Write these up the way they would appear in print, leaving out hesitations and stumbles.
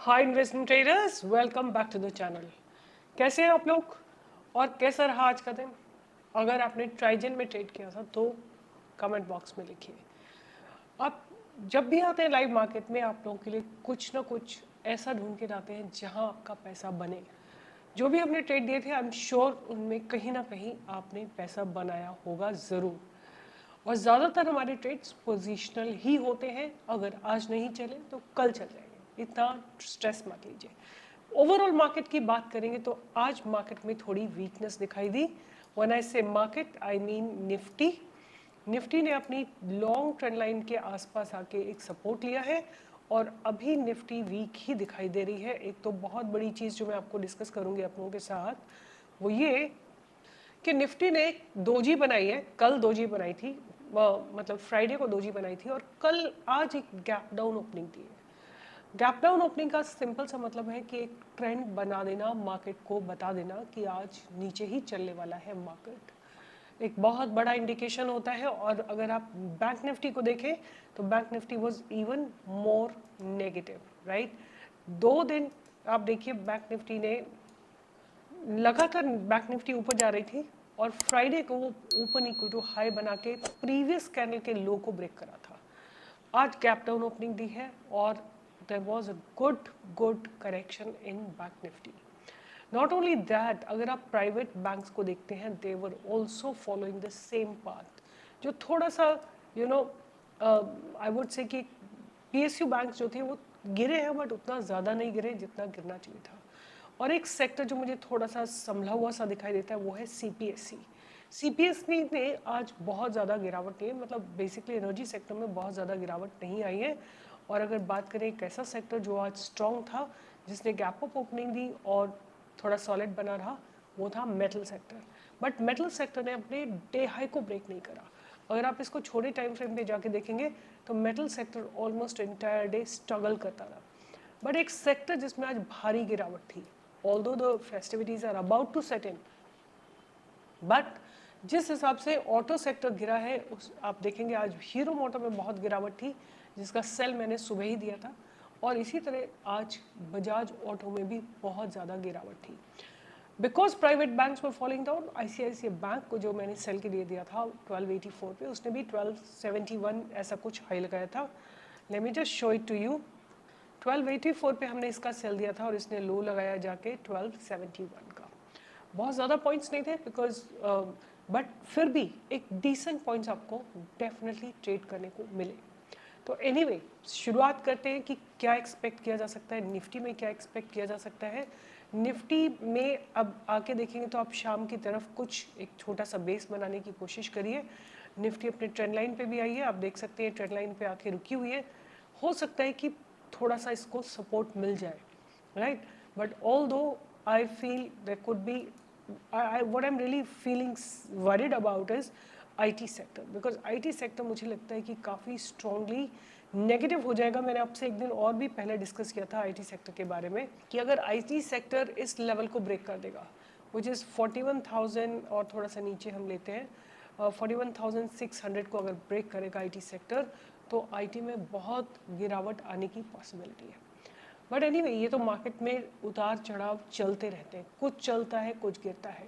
Hi investment traders, welcome back to the channel. कैसे हैं आप लोग और कैसा रहा आज का दिन? अगर आपने ट्राइजन में ट्रेड किया था तो कमेंट बॉक्स में लिखिए। आप जब भी आते हैं लाइव मार्केट में, आप लोगों के लिए कुछ ना कुछ ऐसा ढूंढ के लाते हैं जहां आपका पैसा बने। जो भी आपने ट्रेड दिए थे, आई एम श्योर उनमें कहीं ना कहीं आपने पैसा बनाया होगा ज़रूर। और ज़्यादातर हमारे ट्रेड्स पोजिशनल ही होते हैं। अगर आज नहीं चले तो कल चल जाएंगे, इतना स्ट्रेस मत लीजिए। ओवरऑल मार्केट की बात करेंगे तो आज मार्केट में थोड़ी वीकनेस दिखाई दी। व्हेन आई से market I mean Nifty. Nifty ने अपनी लॉन्ग ट्रेंड लाइन के आसपास आके एक सपोर्ट लिया है और अभी निफ्टी वीक ही दिखाई दे रही है। एक तो बहुत बड़ी चीज़ जो मैं आपको डिस्कस करूंगी आप लोगों के साथ, वो ये कि निफ्टी ने एक दोजी बनाई है। कल दोजी बनाई थी, मतलब फ्राइडे को दोजी बनाई थी और कल आज एक गैप डाउन ओपनिंग दी है। गैप डाउन ओपनिंग का सिंपल सा मतलब है कि एक ट्रेंड बना देना, मार्केट को बता देना कि आज नीचे ही चलने वाला है मार्केट। एक बहुत बड़ा इंडिकेशन होता है। और अगर आप बैंक निफ्टी को देखें तो bank Nifty was even more negative, right. 2 दिन आप देखिए, बैंक निफ्टी ने लगातार बैंक निफ्टी ऊपर जा रही थी और फ्राइडे को वो ऊपर इक्वल टू हाई बना के प्रीवियस कैंडल के लो को ब्रेक करा था। आज गैप डाउन ओपनिंग दी है और there was a good correction in bank Nifty. Not only that, अगर आप प्राइवेट बैंक्स को देखते हैं, they were also following the same path. जो थोड़ा सा आई वुड से कि पीएसयू बैंक जो थे वो गिरे हैं, बट उतना ज़्यादा नहीं गिरे जितना गिरना चाहिए था। और एक सेक्टर जो मुझे थोड़ा सा संभला हुआ सा दिखाई देता है वो है सीपीएससी। सीपीएससी ने आज बहुत ज़्यादा गिरावट नहीं है, मतलब बेसिकली एनर्जी सेक्टर में बहुत ज़्यादा गिरावट नहीं आई है। और अगर बात करें एक ऐसा सेक्टर जो आज स्ट्रॉन्ग था, जिसने गैप अप ओपनिंग दी और थोड़ा सॉलिड बना रहा, वो था metal sector. But metal sector ने अपने डे हाई को ब्रेक नहीं करा। अगर आप इसको छोटे टाइम फ्रेम पे जाके देखेंगे तो metal sector almost entire day struggle करता रहा। बट एक सेक्टर जिसमें आज भारी गिरावट थी, although the festivities are about to set in, but जिस हिसाब से ऑटो सेक्टर गिरा है, उस आप देखेंगे आज हीरो मोटर में बहुत गिरावट थी, जिसका सेल मैंने सुबह ही दिया था। और इसी तरह आज बजाज ऑटो में भी बहुत ज़्यादा गिरावट थी। Because private banks were falling down, ICICI bank को जो मैंने सेल के लिए दिया था 1284 पे, उसने भी 1271 ऐसा कुछ हाई लगाया था। Let me just show it to you. 1284 पे हमने इसका सेल दिया था और इसने लो लगाया जाके 1271 का। बहुत ज़्यादा पॉइंट्स नहीं थे बिकॉज, बट फिर भी एक डिसेंट पॉइंट्स आपको डेफिनेटली ट्रेड करने को मिले। तो एनीवे, शुरुआत करते हैं कि क्या एक्सपेक्ट किया जा सकता है निफ्टी में, क्या एक्सपेक्ट किया जा सकता है निफ्टी में। अब आके देखेंगे तो आप शाम की तरफ कुछ एक छोटा सा बेस बनाने की कोशिश करिए। निफ्टी अपने ट्रेंड लाइन पे भी आई है, आप देख सकते हैं ट्रेंड लाइन पे आके रुकी हुई है। हो सकता है कि थोड़ा सा इसको सपोर्ट मिल जाए, right. But although I feel there could be, what I'm really feeling worried about is IT sector, because IT sector मुझे लगता है कि काफ़ी स्ट्रांगली नेगेटिव हो जाएगा। मैंने आपसे एक दिन और भी पहले डिस्कस किया था आईटी सेक्टर के बारे में कि अगर आईटी सेक्टर इस लेवल को ब्रेक कर देगा, विच इज़ 41,000 और थोड़ा सा नीचे हम लेते हैं 41,600 को अगर ब्रेक करेगा आईटी सेक्टर, तो आईटी में बहुत गिरावट आने की पॉसिबिलिटी है। बट एनीवे, ये तो मार्केट में उतार चढ़ाव चलते रहते हैं, कुछ चलता है कुछ गिरता है।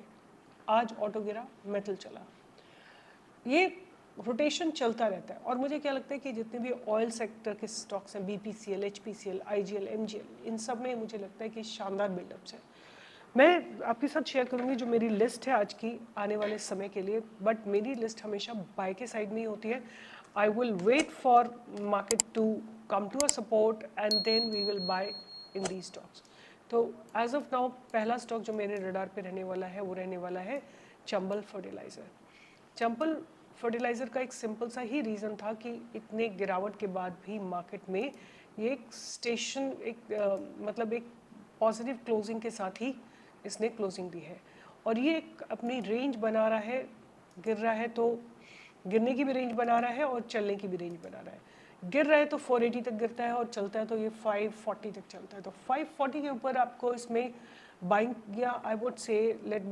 आज ऑटो गिरा, मेटल चला, ये रोटेशन चलता रहता है। और मुझे क्या लगता है कि जितने भी ऑयल सेक्टर के स्टॉक्स हैं, बीपीसीएल, एचपीसीएल, आईजीएल, एमजीएल, इन सब में मुझे लगता है कि शानदार बिल्डअप्स हैं। मैं आपके साथ शेयर करूंगी जो मेरी लिस्ट है आज की आने वाले समय के लिए, बट मेरी लिस्ट हमेशा बाय के साइड में ही होती है। I will wait for market to come to a support and then we will buy in the stocks. तो एज ऑफ नाउ पहला स्टॉक जो मेरे रडार पे रहने वाला है वो रहने वाला है चंबल फर्टिलाइज़र। चंबल फर्टिलाइज़र का एक सिंपल सा ही रीज़न था कि इतने गिरावट के बाद भी मार्केट में ये एक स्टेशन, मतलब एक पॉजिटिव क्लोजिंग के साथ ही इसने क्लोजिंग दी है। और ये एक अपनी रेंज बना रहा है, गिर रहा है तो गिरने की भी रेंज बना रहा है और चलने की भी रेंज बना रहा है। गिर रहा है तो 480 तक गिरता है और चलता है तो ये 540 तक चलता है। तो 540 के ऊपर आपको इसमें बाइंग, या I would say let's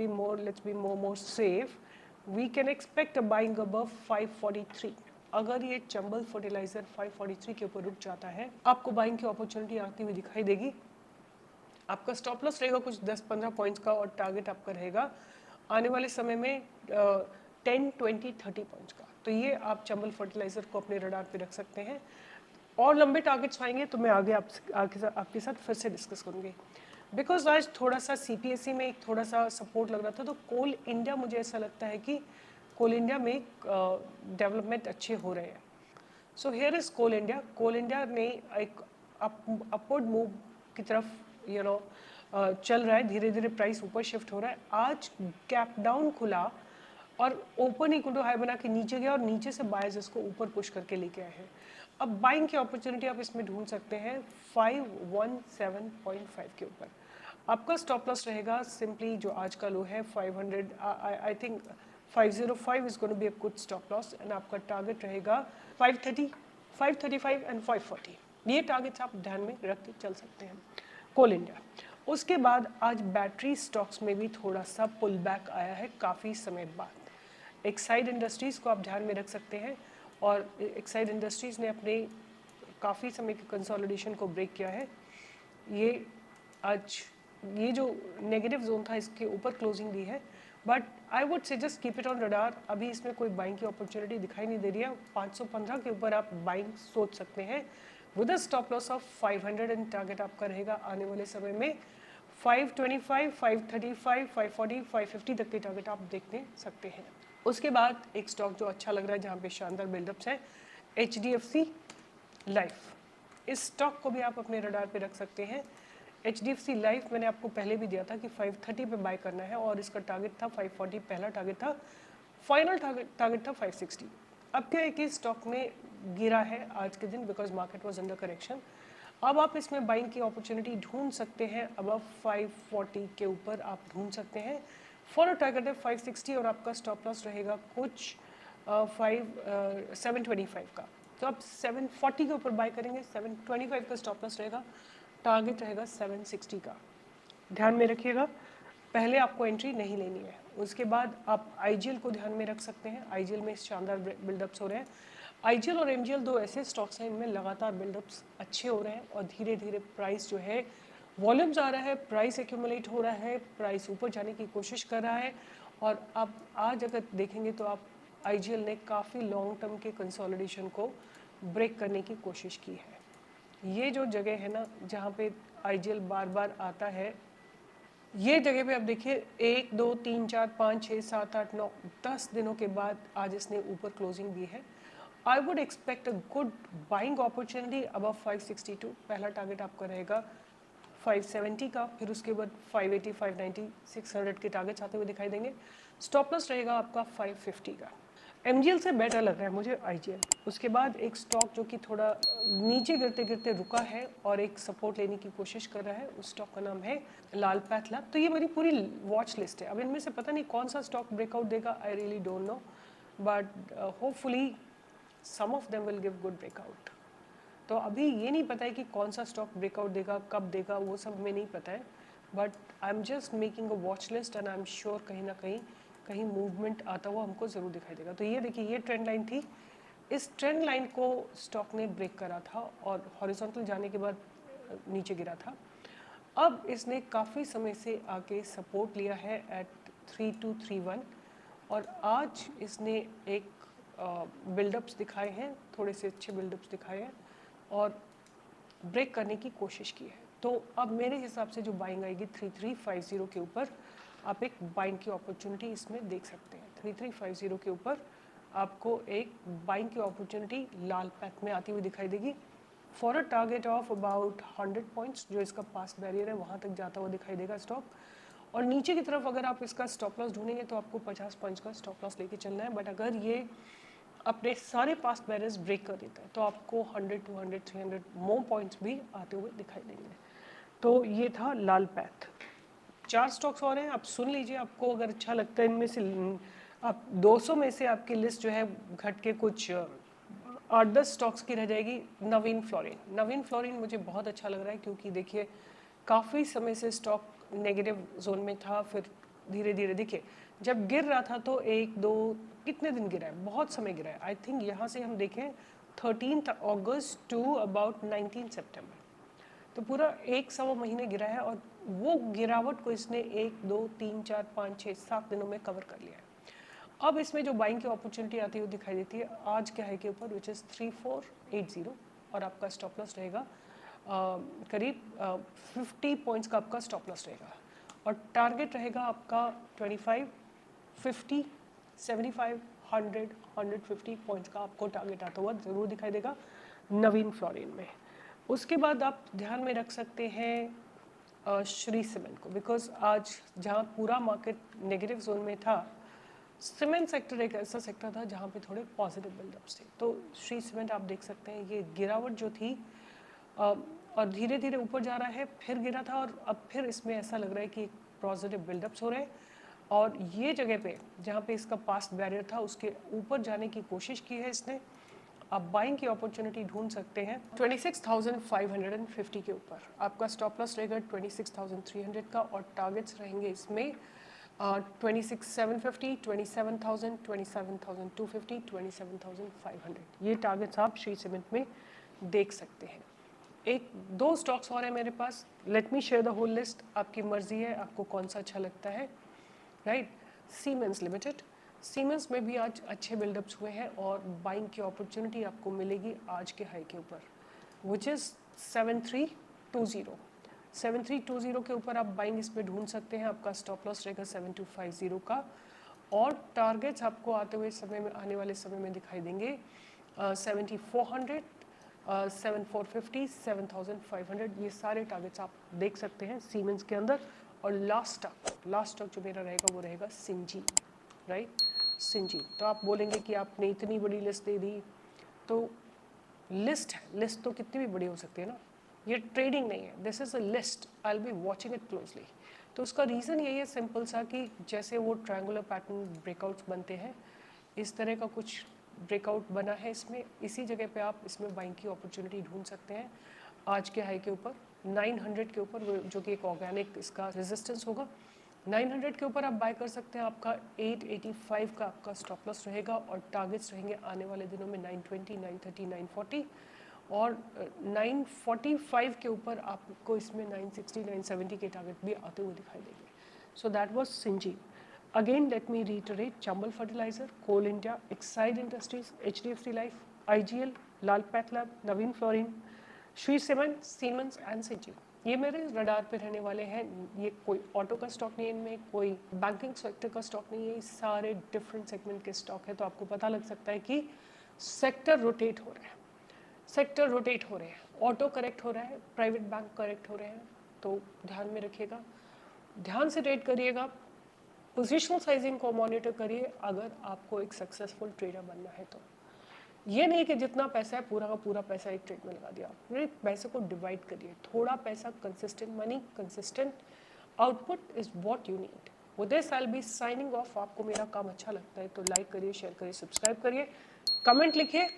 be more safe, we can expect a buying above 543। अगर ये चंबल फर्टिलाइजर 543 के ऊपर रुक जाता है, आपको बाइंग की अपॉर्चुनिटी आती हुई दिखाई देगी। आपका स्टॉप लॉस रहेगा कुछ 10-15 पॉइंट्स का और टारगेट आपका रहेगा आने वाले समय में 10-20-30 पॉइंट्स का। तो ये आप चंबल फर्टिलाइजर को अपने रडार पे रख सकते हैं। और लंबे टारगेट्स आएंगे तो मैं आगे आपके साथ फिर से डिस्कस करूँगी। बिकॉज आज थोड़ा सा CPSE में एक थोड़ा सा सपोर्ट लग रहा था, तो कोल इंडिया मुझे ऐसा लगता है कि कोल इंडिया में डेवलपमेंट अच्छे हो रहे हैं। So here is coal India. Coal India ने एक अपवर्ड मूव की तरफ चल रहा है, धीरे धीरे प्राइस ऊपर शिफ्ट हो रहा है। आज गैप डाउन खुला और ओपन इक्वल टू हाई बना के नीचे गया और नीचे से बायर्स इसको ऊपर पुश करके लेके आए हैं। अब बाइंग की अपॉर्चुनिटी आप इसमें ढूंढ सकते हैं 517.5 के ऊपर। आपका स्टॉप लॉस रहेगा सिंपली जो आज का लो है 500, I think 505 is going to be a good stop loss and आपका टारगेट रहेगा 530, 535 एंड 540। ये टारगेट्स आप ध्यान में रख के चल सकते हैं कोल इंडिया। उसके बाद आज बैटरी स्टॉक्स में भी थोड़ा सा पुल बैक आया है काफ़ी समय बाद। एक्साइड इंडस्ट्रीज़ को आप ध्यान में रख सकते हैं और एक्साइड इंडस्ट्रीज़ ने अपने काफ़ी समय के कंसोलिडेशन को ब्रेक किया है। ये आज ये जो नेगेटिव जोन था इसके ऊपर क्लोजिंग दी है, बट आई वुड से just keep it on radar. अभी इसमें कोई बाइंग की अपॉर्चुनिटी दिखाई नहीं दे रही है। 515 के ऊपर आप बाइंग सोच सकते हैं with a stop loss of 500 and target आपका रहेगा आने वाले समय में 525, 535, 540, 550 तक के टारगेट आप देखने सकते हैं। उसके बाद एक स्टॉक जो अच्छा लग रहा है जहाँ पे शानदार बिल्डअप्स है, HDFC लाइफ। इस स्टॉक को भी आप अपने रडार पे रख सकते हैं। HDFC लाइफ मैंने आपको पहले भी दिया था कि 530 पे बाय करना है और इसका टारगेट था 540, पहला टारगेट था। फाइनल टारगेट था 560। अब क्या है कि स्टॉक में गिरा है आज के दिन because market was under correction. अब आप इसमें बाइंग की अपॉर्चुनिटी ढूंढ सकते हैं, अब 540 के ऊपर आप ढूंढ सकते हैं। फॉलो टारगेट है 560 और आपका स्टॉप लॉस रहेगा कुछ 725 का। तो आप 740 के ऊपर बाय करेंगे, 725 का स्टॉप लॉस रहेगा, टारगेट रहेगा 760 का। ध्यान में रखिएगा, पहले आपको एंट्री नहीं लेनी है। उसके बाद आप IGL को ध्यान में रख सकते हैं। IGL में शानदार बिल्डअप्स हो रहे हैं। IGL और MGL दो ऐसे स्टॉक्स हैं इनमें लगातार बिल्डअप्स अच्छे हो रहे हैं और धीरे धीरे प्राइस जो है वॉल्यूम्स आ रहा है, प्राइस एक्यूमुलेट हो रहा है, प्राइस ऊपर जाने की कोशिश कर रहा है। और अब आज अगर देखेंगे तो आप IGL ने काफ़ी लॉन्ग टर्म के कंसोलिडेशन को ब्रेक करने की कोशिश की है। ये जो जगह है ना जहाँ पे IGL बार बार आता है, ये जगह पे आप देखिए 1, 2, 3, 4, 5, 6, 7, 8, 9, 10 दिनों के बाद आज इसने ऊपर क्लोजिंग दी है। I would expect a good buying opportunity above 562। पहला टारगेट आपका रहेगा 570 का, फिर उसके बाद 580, 590, 600 के टारगेट्स आते हुए दिखाई देंगे। स्टॉप लॉस रहेगा आपका 550 का। MGL से बेटर लग रहा है मुझे IGL। उसके बाद एक स्टॉक जो कि थोड़ा नीचे गिरते गिरते रुका है और एक सपोर्ट लेने की कोशिश कर रहा है, उस स्टॉक का नाम है लाल पैथ लैब। तो ये मेरी पूरी वॉच लिस्ट है। अब इनमें से पता नहीं कौन सा स्टॉक ब्रेकआउट देगा, I really don't know, but hopefully some of them will give good breakout. तो अभी ये नहीं पता है कि कौन सा स्टॉक ब्रेकआउट देगा, कब देगा, वो सब में नहीं पता है, but I am just making a watch list and I am sure कहीं ना कहीं मूवमेंट आता हुआ हमको ज़रूर दिखाई देगा। तो ये देखिए, ये ट्रेंड लाइन थी, इस ट्रेंड लाइन को स्टॉक ने ब्रेक करा था और हॉरिजॉन्टल जाने के बाद नीचे गिरा था। अब इसने काफ़ी समय से आके सपोर्ट लिया है एट 3231 और आज इसने एक बिल्डअप्स दिखाए हैं, थोड़े से अच्छे बिल्डअप्स दिखाए हैं और ब्रेक करने की कोशिश की है। तो अब मेरे हिसाब से जो बाइंग आएगी 3350 के ऊपर, आप एक बाइंग की अपॉर्चुनिटी इसमें देख सकते हैं। 3350 के ऊपर आपको एक बाइंग की अपॉर्चुनिटी लाल पैथ में आती हुई दिखाई देगी for a target of about 100 points. जो इसका पास्ट बैरियर है वहाँ तक जाता हुआ दिखाई देगा स्टॉक। और नीचे की तरफ अगर आप इसका स्टॉप लॉस ढूंढेंगे तो आपको 50 पॉइंट्स का स्टॉप लॉस लेके चलना है। बट अगर ये अपने सारे पास्ट बैरियर्स ब्रेक कर देता है तो आपको 100, 200, 300 मोर पॉइंट्स भी आते हुए दिखाई देंगे। तो ये था लाल पैथ। 4 स्टॉक्स और हैं, आप सुन लीजिए, आपको अगर अच्छा लगता है इनमें से आप 200 में से आपकी लिस्ट जो है घट के कुछ 8-10 स्टॉक्स की रह जाएगी। नवीन फ्लोरिन मुझे बहुत अच्छा लग रहा है क्योंकि देखिए काफ़ी समय से स्टॉक नेगेटिव जोन में था, फिर धीरे धीरे देखिए जब गिर रहा था तो 1-2 कितने दिन गिरा है, बहुत समय गिरा है। आई थिंक यहाँ से हम देखें 13 अगस्त टू अबाउट 19 सितंबर, तो पूरा 1 सवा महीने गिरा है और वो गिरावट को इसने 1, 2, 3, 4, 5, 6, 7 दिनों में कवर कर लिया है। अब इसमें जो बाइंग की अपॉर्चुनिटी आती है वो दिखाई देती है आज के हाई के ऊपर विच इज़ 3480 और आपका स्टॉप लॉस रहेगा करीब 50 पॉइंट्स का आपका स्टॉप लॉस रहेगा और टारगेट रहेगा आपका 25, 50, 75, 100, 150 पॉइंट्स का आपको टारगेट आता हुआ ज़रूर दिखाई देगा नवीन फ्लोरिन में। उसके बाद आप ध्यान में रख सकते हैं श्री सीमेंट को, बिकॉज आज जहाँ पूरा मार्केट नेगेटिव जोन में था, सीमेंट सेक्टर एक ऐसा सेक्टर था जहाँ पे थोड़े पॉजिटिव बिल्डअप्स थे। तो श्री सीमेंट आप देख सकते हैं ये गिरावट जो थी और धीरे धीरे ऊपर जा रहा है, फिर गिरा था और अब फिर इसमें ऐसा लग रहा है कि पॉजिटिव बिल्डअप्स हो रहे हैं और ये जगह पे जहाँ पे इसका पास्ट बैरियर था उसके ऊपर जाने की कोशिश की है इसने। आप बाइंग की अपॉर्चुनिटी ढूंढ सकते हैं 26,550 के ऊपर। आपका स्टॉप लॉस रहेगा 26,300 का और टारगेट्स रहेंगे इसमें 26,750, 27,000, 27,250, 27,500। ये टारगेट्स आप श्री सीमेंट में देख सकते हैं। एक दो स्टॉक्स और हैं मेरे पास, let me share the whole list, आपकी मर्जी है आपको कौन सा अच्छा लगता है, राइट। सीमेंस लिमिटेड, सीमेंस में भी आज अच्छे बिल्डअप्स हुए हैं और बाइंग की अपॉर्चुनिटी आपको मिलेगी आज के हाई के ऊपर विच इज़ 7320। 7320 के ऊपर आप बाइंग इसमें ढूंढ सकते हैं। आपका स्टॉप लॉस रहेगा 7250 का और टारगेट्स आपको आते हुए समय में, आने वाले समय में दिखाई देंगे 7400, 7450, 7500। ये सारे टारगेट्स आप देख सकते हैं सीमेंस के अंदर। और लास्ट स्टॉक जो मेरा रहेगा वो रहेगा सिंजीन, राइट। सिंजीन तो आप बोलेंगे कि आपने इतनी बड़ी लिस्ट दे दी, तो लिस्ट है, लिस्ट तो कितनी भी बड़ी हो सकती है ना, ये ट्रेडिंग नहीं है, this is a list, I will be watching it closely. तो उसका रीज़न यही है सिंपल सा कि जैसे वो ट्रायंगुलर पैटर्न ब्रेकआउट्स बनते हैं, इस तरह का कुछ ब्रेकआउट बना है इसमें, इसी जगह पे आप इसमें बाइंग की अपॉर्चुनिटी ढूंढ सकते हैं आज के हाई के ऊपर 900 के ऊपर, जो कि एक ऑर्गेनिक इसका रेजिस्टेंस होगा। 900 के ऊपर आप बाय कर सकते हैं। आपका 885 का आपका स्टॉप लॉस रहेगा और टारगेट्स रहेंगे आने वाले दिनों में 920, 930, 940 और 945 के ऊपर आपको इसमें 960, 970 के टारगेट भी आते हुए दिखाई देंगे। So that was Syngene. Again, let me reiterate, Chambal Fertilizer, Coal India, Exide Industries, HDFC Life, IGL, Lal Path, Navin Fluorine, Shri cement, siemens and Syngene, ये मेरे रडार पे रहने वाले हैं। ये कोई ऑटो का स्टॉक नहीं है, इनमें कोई बैंकिंग सेक्टर का स्टॉक नहीं है, ये सारे डिफरेंट सेगमेंट के स्टॉक है। तो आपको पता लग सकता है कि सेक्टर रोटेट हो रहे हैं, सेक्टर रोटेट हो रहे हैं, ऑटो करेक्ट हो रहा है, प्राइवेट बैंक करेक्ट हो रहे हैं। तो ध्यान में रखिएगा, ध्यान से ट्रेड करिएगा, पोजिशनल साइजिंग को मॉनिटर करिए अगर आपको एक सक्सेसफुल ट्रेडर बनना है। तो ये नहीं कि जितना पैसा है पूरा का पूरा पैसा एक ट्रेड में लगा दिया, अपने पैसे को डिवाइड करिए, थोड़ा पैसा, consistent money, consistent output is what you need. With this I will be signing off. आपको मेरा काम अच्छा लगता है तो लाइक करिए, शेयर करिए, सब्सक्राइब करिए, कमेंट लिखिए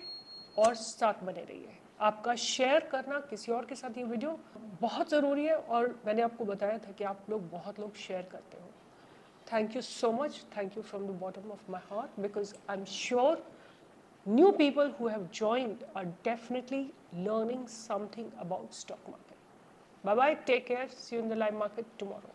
और साथ बने रहिए। आपका शेयर करना किसी और के साथ ये वीडियो बहुत ज़रूरी है और मैंने आपको बताया था कि आप लोग बहुत लोग शेयर करते हो। Thank you so much. Thank you from the bottom of my heart, because I'm sure new people who have joined are definitely learning something about stock market. Bye bye. Take care. See you in the live market tomorrow.